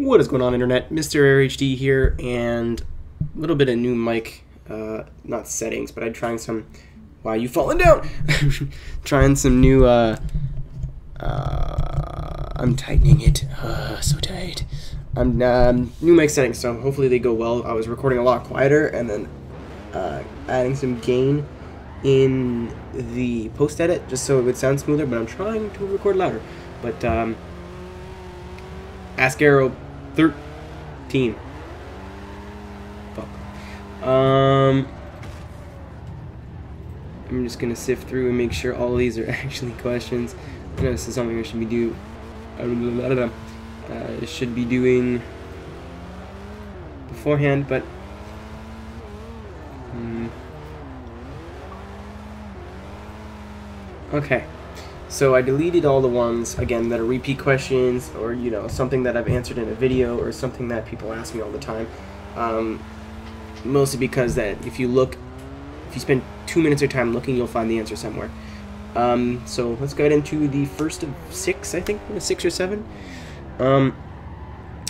What is going on, internet? Mr. Aero HD here, and a little bit of new mic, not settings, but I'm trying some. Wow, you falling down! Trying some new. I'm tightening it. So tight. I'm new mic settings, so hopefully they go well. I was recording a lot quieter, and then adding some gain in the post edit just so it would sound smoother. But I'm trying to record louder. But Ask Aero 13. Fuck. I'm just gonna sift through and make sure all of these are actually questions. I know this is something I should be doing beforehand, but okay. So I deleted all the ones, again, that are repeat questions, or, you know, something that I've answered in a video, or something that people ask me all the time. Mostly because that if you spend 2 minutes of your time looking, you'll find the answer somewhere. So let's get into the first of 6, I think, 6 or 7.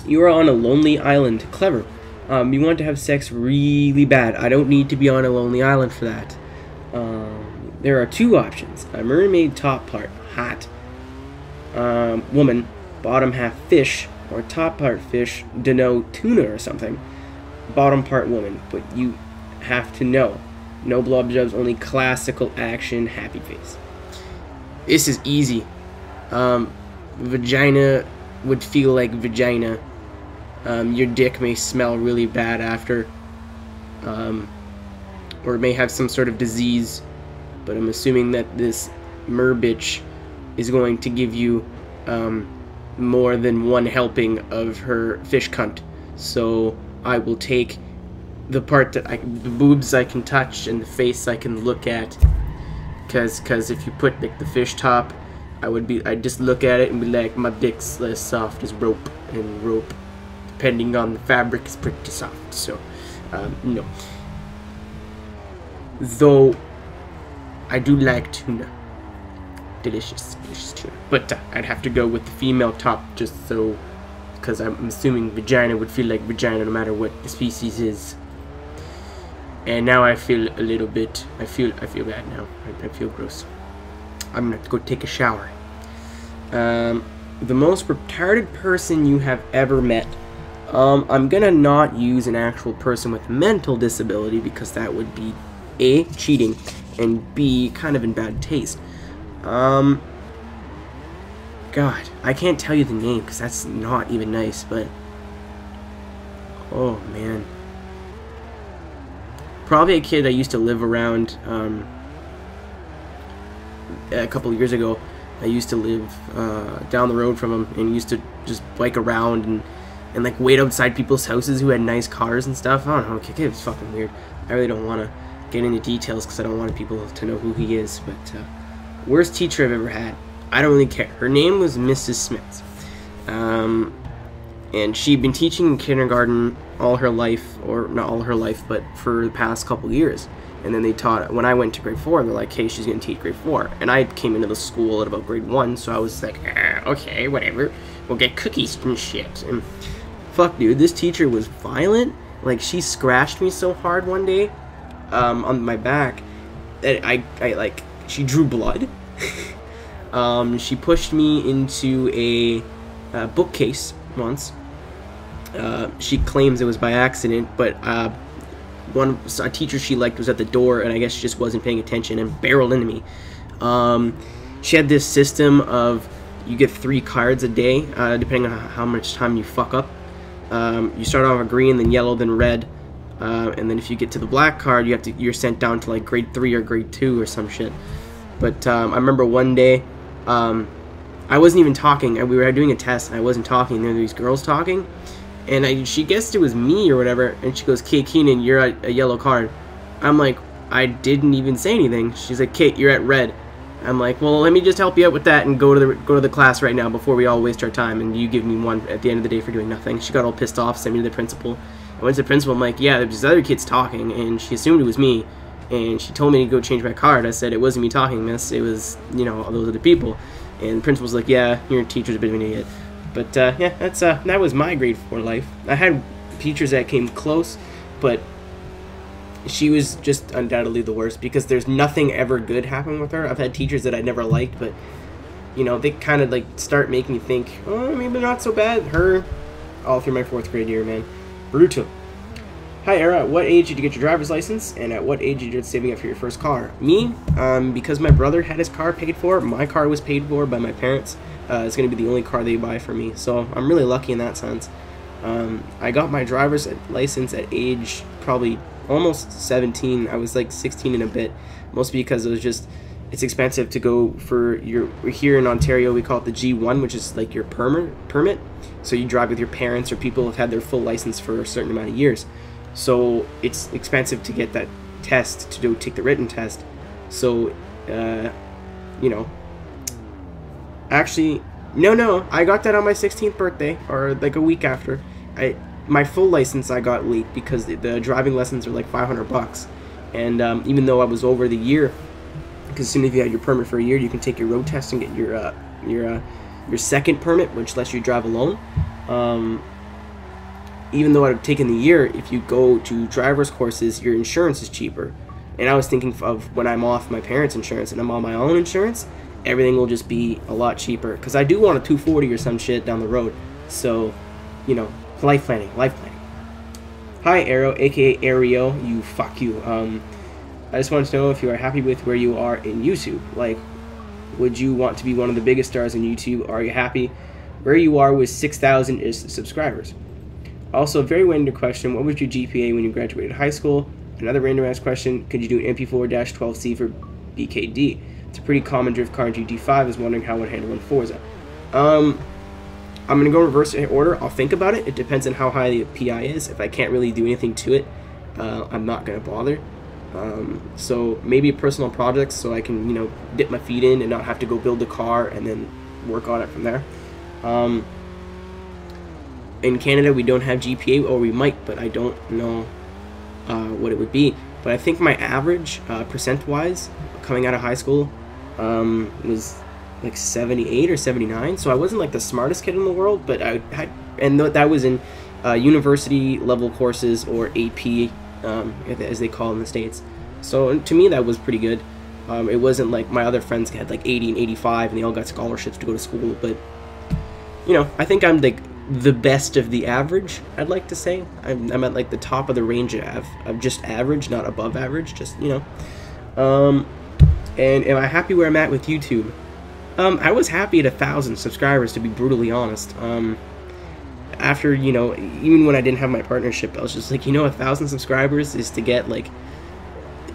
You are on a lonely island. Clever. You want to have sex really bad. I don't need to be on a lonely island for that. There are 2 options. A mermaid top part, hot, woman, bottom half fish, or top part fish, denote tuna or something, bottom part woman, but you have to know. No blowjobs, only classical action, happy face. This is easy. Vagina would feel like vagina. Your dick may smell really bad after, or may have some sort of disease. But I'm assuming that this merbitch is going to give you more than one helping of her fish cunt. So I will take the part that the boobs I can touch and the face I can look at. Cause if you put like the fish top, I'd just look at it and be like, my dick's as soft as rope, and rope, depending on the fabric, is pretty soft. So no. Though I do like tuna. Delicious, delicious tuna. But I'd have to go with the female top just so, because I'm assuming vagina would feel like vagina no matter what the species is. And now I feel a little bit, I feel bad now. I feel gross. I'm gonna have to go take a shower. The most retarded person you have ever met. I'm gonna not use an actual person with a mental disability because that would be A, cheating, and B, kind of in bad taste. God, I can't tell you the name because that's not even nice, but oh man. Probably a kid I used to live around a couple of years ago. I used to live down the road from him and used to just bike around and like wait outside people's houses who had nice cars and stuff. I don't know, it was fucking weird. I really don't want to get into details because I don't want people to know who he is, but worst teacher I've ever had. I don't really care. Her name was Mrs. Smith, and she'd been teaching in kindergarten all her life, or not all her life, but for the past couple years. And then they taught, when I went to grade 4, they're like, hey, she's going to teach grade 4. And I came into the school at about grade 1, so I was like, okay, whatever. We'll get cookies and shit. And fuck, dude, this teacher was violent. Like, she scratched me so hard one day on my back that I like, she drew blood. She pushed me into a bookcase once. She claims it was by accident, but a teacher she liked was at the door, and I guess she just wasn't paying attention and barreled into me. She had this system of you get 3 cards a day, depending on how much time you fuck up. You start off with green, then yellow, then red. And then if you get to the black card, you're sent down to like grade 3 or grade 2 or some shit. But I remember one day, I wasn't even talking. We were doing a test, and I wasn't talking. And there were these girls talking, and she guessed it was me or whatever. And she goes, "Kate Keenan, you're at a yellow card." I'm like, I didn't even say anything. She's like, "Kate, you're at red." I'm like, well, let me just help you out with that and go to the class right now before we all waste our time, and you give me 1 at the end of the day for doing nothing. She got all pissed off, sent me to the principal. I went to the principal. I'm like, yeah, there's other kids talking, and she assumed it was me. And she told me to go change my card. I said, it wasn't me talking, miss. It was, you know, all those other people. And the principal's like, yeah, your teacher's a bit of an idiot. But yeah, that was my grade 4 life. I had teachers that came close, but she was just undoubtedly the worst because there's nothing ever good happened with her. I've had teachers that I never liked, but you know, they kind of like start making me think, oh, maybe not so bad. Her, all through my 4th grade year, man. Brutal. Hi, Aero. At what age did you get your driver's license, and at what age did you start saving up for your first car? Me, because my brother had his car paid for, my car was paid for by my parents. It's going to be the only car they buy for me, so I'm really lucky in that sense. I got my driver's license at age probably almost 17. I was like 16 and a bit, mostly because it was just, it's expensive to go for your, here in Ontario we call it the G1, which is like your permit, so you drive with your parents or people who've had their full license for a certain amount of years, so it's expensive to get that test, to go take the written test. So you know, actually no, I got that on my 16th birthday, or like a week after. My full license I got late because the driving lessons are like $500, and even though I was over the year, because as soon as you have your permit for a year, you can take your road test and get your second permit, which lets you drive alone. Even though I've taken the year, if you go to driver's courses, your insurance is cheaper. And I was thinking of when I'm off my parents' insurance and I'm on my own insurance, everything will just be a lot cheaper. Because I do want a 240 or some shit down the road. So, you know, life planning. Hi, Aero, aka Aero, fuck you. I just wanted to know if you are happy with where you are in YouTube. Like, would you want to be one of the biggest stars in YouTube? Are you happy where you are with 6,000 subscribers? Also, a very random question, what was your GPA when you graduated high school? Another random ass question, could you do an MP4-12C for BKD? It's a pretty common drift car in GT5. I was wondering how it would handle in Forza. I'm going to go reverse order. I'll think about it. It depends on how high the PI is. If I can't really do anything to it, I'm not going to bother. So maybe personal projects so I can, you know, dip my feet in and not have to go build a car and then work on it from there. In Canada, we don't have GPA, or we might, but I don't know what it would be. But I think my average, percent-wise, coming out of high school, was like 78 or 79. So I wasn't like the smartest kid in the world, but I had, and that was in university level courses, or AP, as they call it in the States. So to me, that was pretty good. It wasn't like my other friends had like 80 and 85, and they all got scholarships to go to school. But you know, I think I'm like the best of the average, I'd like to say. I'm at like the top of the range of just average, not above average, just, you know. And am I happy where I'm at with YouTube? I was happy at 1,000 subscribers, to be brutally honest. After, you know, even when I didn't have my partnership, I was just like, you know, 1,000 subscribers is to get like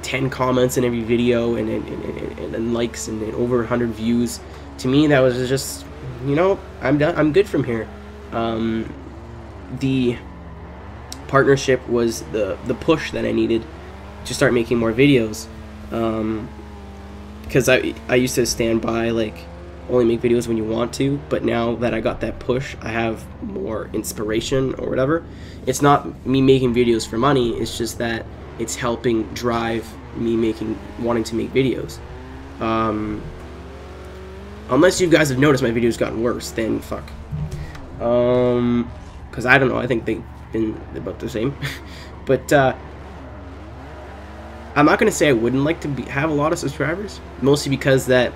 10 comments in every video and likes and over 100 views. To me, that was just, you know, I'm done. I'm good from here. The partnership was the push that I needed to start making more videos, because I used to stand by like only make videos when you want to, but now that I got that push, I have more inspiration or whatever. It's not me making videos for money, it's just that it's helping drive me wanting to make videos. Unless you guys have noticed my videos gotten worse, then fuck. Because I don't know, I think they've been about the same. But I'm not gonna say I wouldn't like to have a lot of subscribers, mostly because that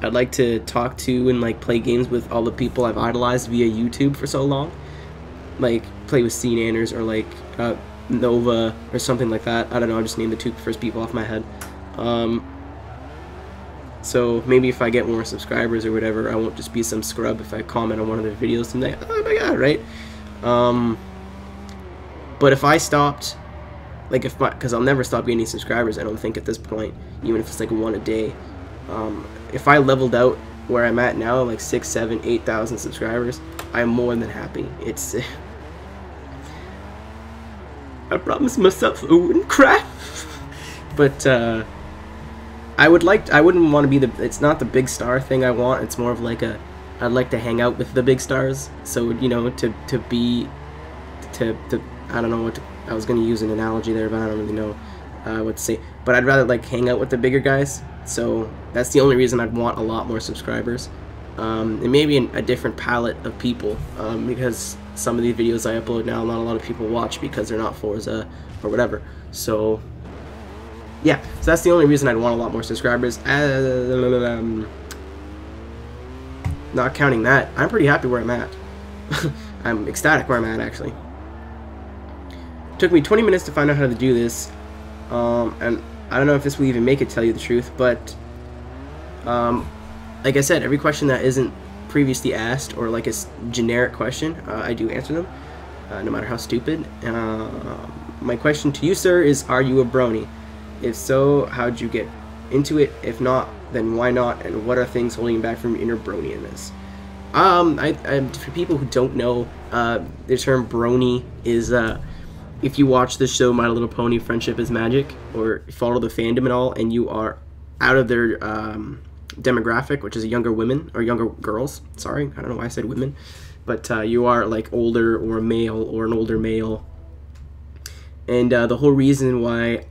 I'd like to talk to and like play games with all the people I've idolized via YouTube for so long, like play with CNanners or like Nova or something like that. I don't know, I just named the 2 first people off my head. So maybe if I get more subscribers or whatever, I won't just be some scrub if I comment on one of their videos and like, oh my god, right? But if I stopped, like because I'll never stop getting subscribers, I don't think at this point, even if it's like 1 a day. If I leveled out where I'm at now, like 6, 7, 8,000 subscribers, I'm more than happy. It's I promised myself I wouldn't cry. But I wouldn't want to be it's not the big star thing I want. It's more of like I'd like to hang out with the big stars. So, you know, to I don't know what I was going to use an analogy there, but I don't really know what to say. But I'd rather like hang out with the bigger guys. So that's the only reason I'd want a lot more subscribers. and maybe a different palette of people, because some of these videos I upload now, not a lot of people watch because they're not Forza or whatever. So yeah, so that's the only reason I'd want a lot more subscribers. Not counting that, I'm pretty happy where I'm at. I'm ecstatic where I'm at, actually. Took me 20 minutes to find out how to do this, and I don't know if this will even make it, tell you the truth, but like I said, every question that isn't previously asked, or like a generic question, I do answer them, no matter how stupid. My question to you, sir, is, are you a brony? If so, how'd you get into it? If not, then why not? And what are things holding you back from inner brony-ness? For people who don't know, the term brony is, if you watch the show My Little Pony Friendship is Magic, or follow the fandom at all, and you are out of their demographic, which is younger women, or younger girls, sorry, I don't know why I said women, but you are like older, or a male, or an older male, and the whole reason why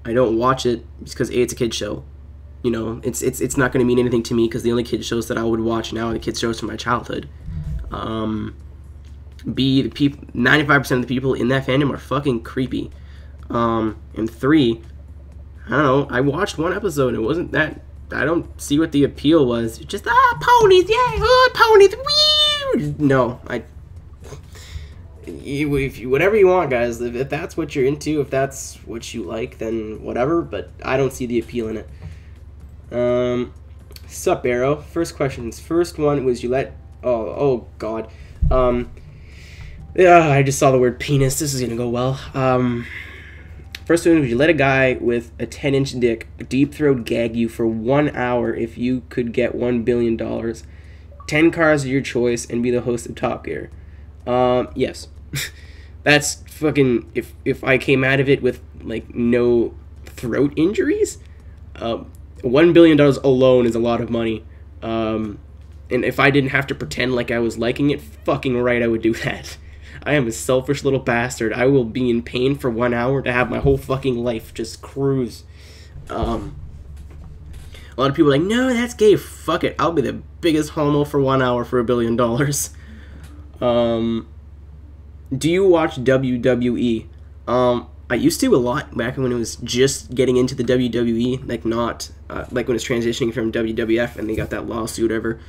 I don't watch it is because A, it's a kid's show. You know, it's not going to mean anything to me because the only kids shows that I would watch now are the kids shows from my childhood. B, the people, 95% of the people in that fandom are fucking creepy. And 3, I don't know, I watched one episode and it wasn't that, I don't see what the appeal was. Just, ponies, yeah, ponies, wee! No, whatever you want, guys. If that's what you're into, if that's what you like, then whatever, but I don't see the appeal in it. Sup, Aero? First questions. First one was you let... Oh God. Yeah, I just saw the word penis. This is gonna go well. First one was you let a guy with a 10-inch dick deep throat gag you for 1 hour if you could get $1 billion, 10 cars of your choice, and be the host of Top Gear. Yes. That's fucking... If I came out of it with, like, no throat injuries, $1 billion alone is a lot of money, and if I didn't have to pretend like I was liking it, fucking right, I would do that. I am a selfish little bastard. I will be in pain for 1 hour to have my whole fucking life just cruise. A lot of people are like, no, that's gay. Fuck it, I'll be the biggest homo for 1 hour for $1 billion. Do you watch WWE? I used to a lot back when it was just getting into the WWE, like not like when it's transitioning from WWF and they got that lawsuit or whatever.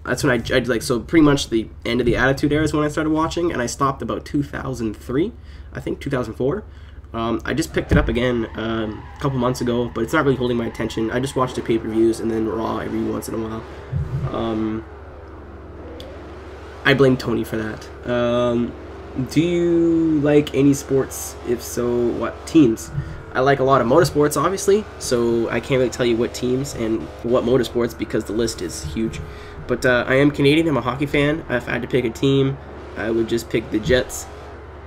That's when I like, so pretty much the end of the Attitude Era is when I started watching, and I stopped about 2003, I think 2004. I just picked it up again a couple months ago, but it's not really holding my attention. I just watch the pay-per-views and then Raw every once in a while. I blame Tony for that. Do you like any sports? If so, what teams? I like a lot of motorsports, obviously, so I can't really tell you what teams and what motorsports because the list is huge. But I am Canadian, I'm a hockey fan. If I had to pick a team, I would just pick the Jets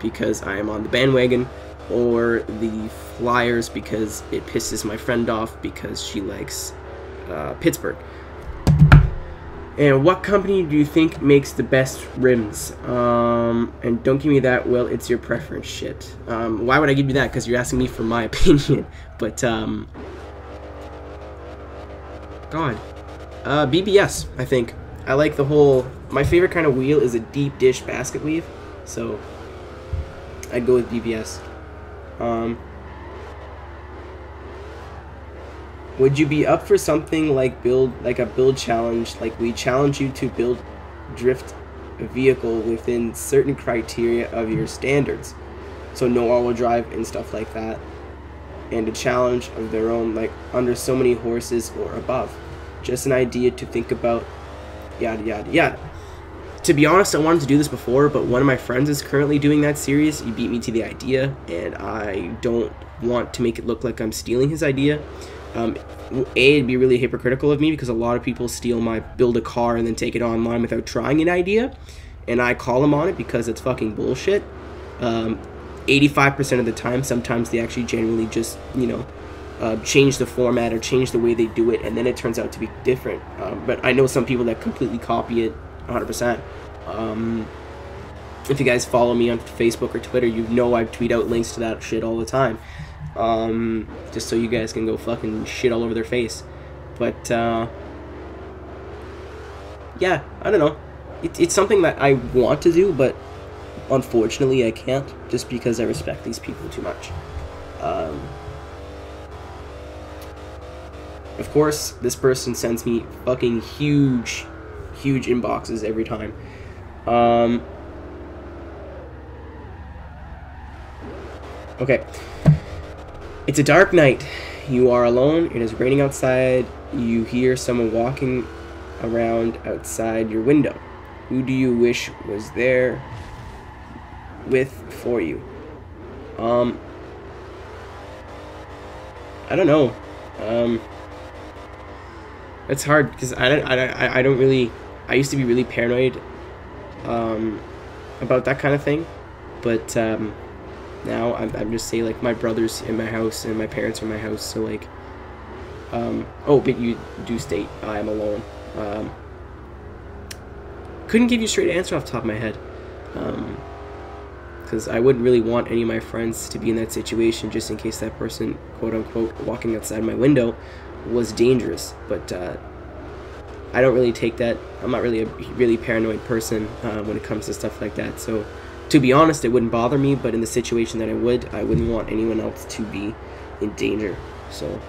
because I am on the bandwagon, or the Flyers because it pisses my friend off because she likes Pittsburgh. And what company do you think makes the best rims? And don't give me that, well, it's your preference shit. Why would I give you that? Because you're asking me for my opinion. But, God. BBS, I think. I like the whole... My favorite kind of wheel is a deep dish basket weave. So, I'd go with BBS. Would you be up for something like a build challenge, like we challenge you to drift a vehicle within certain criteria of your standards, so no all-wheel drive and stuff like that, and a challenge of their own, like under so many horses or above? Just an idea to think about, yada yada yada. To be honest, I wanted to do this before, but one of my friends is currently doing that series. He beat me to the idea, and I don't want to make it look like I'm stealing his idea. It'd be really hypocritical of me because a lot of people steal my build a car and then take it online without trying an idea, and I call them on it because it's fucking bullshit. 85% of the time, sometimes they actually genuinely just, you know, change the format or change the way they do it, and then it turns out to be different. But I know some people that completely copy it 100%. If you guys follow me on Facebook or Twitter, you know I tweet out links to that shit all the time. Just so you guys can go fucking shit all over their face. But, yeah, I don't know. It's something that I want to do, but unfortunately I can't, just because I respect these people too much. Of course, this person sends me fucking huge inboxes every time. Okay. It's a dark night. You are alone. It is raining outside. You hear someone walking around outside your window. Who do you wish was there with for you? I don't know. It's hard because I don't really. I used to be really paranoid about that kind of thing, but now I'm just saying, like, my brother's in my house and my parents are in my house, so like oh, but you do state I am alone. Couldn't give you a straight answer off the top of my head, because I wouldn't really want any of my friends to be in that situation, just in case that person, quote unquote, walking outside my window was dangerous. But I don't really take that. I'm not really a really paranoid person when it comes to stuff like that. So to be honest, it wouldn't bother me, but in the situation that I wouldn't want anyone else to be in danger. So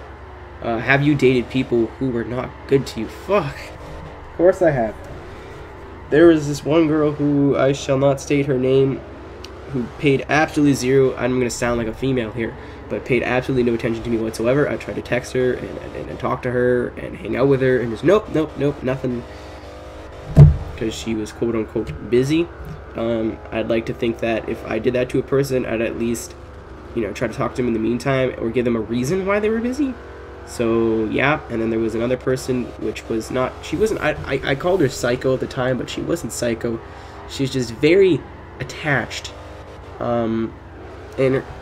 have you dated people who were not good to you? Fuck. Of course I have. There was this one girl who I shall not state her name, who paid absolutely zero. I'm going to sound like a female here, but paid absolutely no attention to me whatsoever. I tried to text her and talk to her and hang out with her, and just nope, nothing, because she was quote unquote busy. I'd like to think that if I did that to a person, I'd at least, you know, try to talk to them in the meantime or give them a reason why they were busy. So yeah, and then there was another person, which was not, she wasn't, I called her psycho at the time, but she wasn't psycho. She's just very attached. And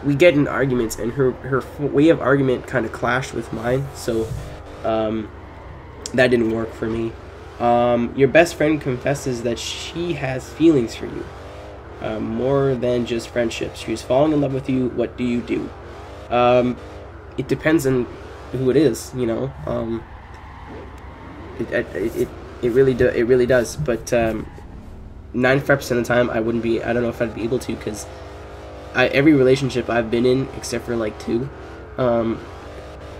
we get in arguments, and her way of argument kind of clashed with mine, so that didn't work for me. Your best friend confesses that she has feelings for you, more than just friendship. She's falling in love with you. What do you do? It depends on who it is, you know. It really does. But 95% of the time, I don't know if I'd be able to, because every relationship I've been in, except for like 2,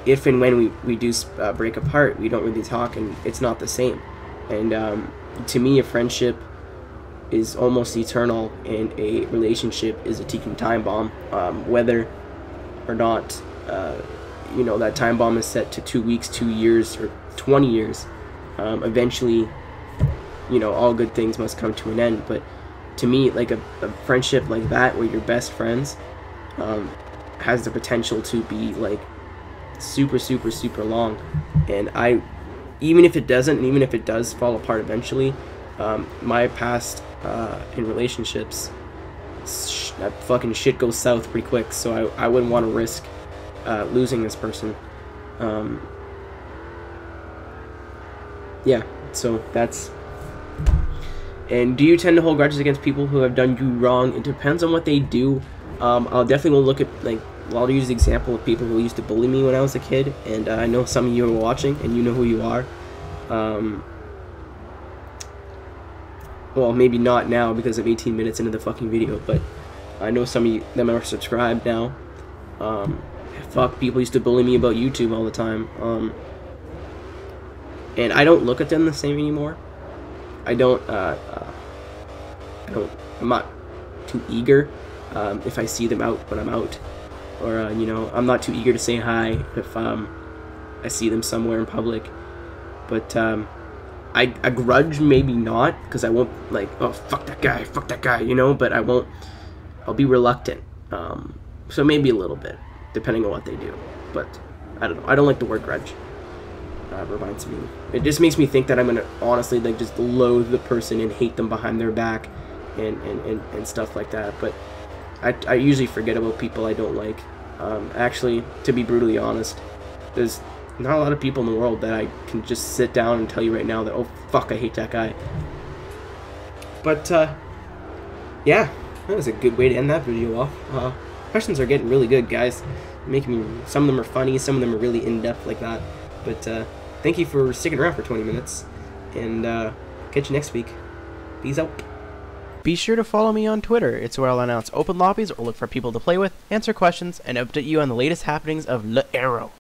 if and when we do break apart, we don't really talk, and it's not the same. And to me, a friendship is almost eternal, and a relationship is a ticking time bomb. Whether or not you know, that time bomb is set to 2 weeks, 2 years, or 20 years, eventually, you know, all good things must come to an end. But to me, like a friendship like that, where you're best friends, has the potential to be like super long. And even if it doesn't, and even if it does fall apart eventually, my past in relationships, that fucking shit goes south pretty quick, so I wouldn't want to risk losing this person. Yeah, so that's. And do you tend to hold grudges against people who have done you wrong? It depends on what they do. I'll definitely look at, like, I'll use the example of people who used to bully me when I was a kid, and I know some of you are watching, and you know who you are. Well, maybe not now because of 18 minutes into the fucking video, but I know some of them are subscribed now. Fuck, people used to bully me about YouTube all the time. And I don't look at them the same anymore. I'm not too eager if I see them out when I'm out, or you know, I'm not too eager to say hi if I see them somewhere in public. But I grudge, maybe not, because I won't, like, oh, fuck that guy, you know, but I'll be reluctant. So maybe a little bit, depending on what they do. But I don't know, I don't like the word grudge. Reminds me, it just makes me think that I'm gonna honestly, like, just loathe the person and hate them behind their back and stuff like that. But I usually forget about people I don't like. Actually, to be brutally honest, there's not a lot of people in the world that I can just sit down and tell you right now that, oh fuck, I hate that guy. But yeah, that was a good way to end that video off. Questions are getting really good, guys. Making me, some of them are funny, some of them are really in-depth like that. But thank you for sticking around for 20 minutes, and Catch you next week. Peace out. Be sure to follow me on Twitter. It's where I'll announce open lobbies or look for people to play with, answer questions, and update you on the latest happenings of Aero.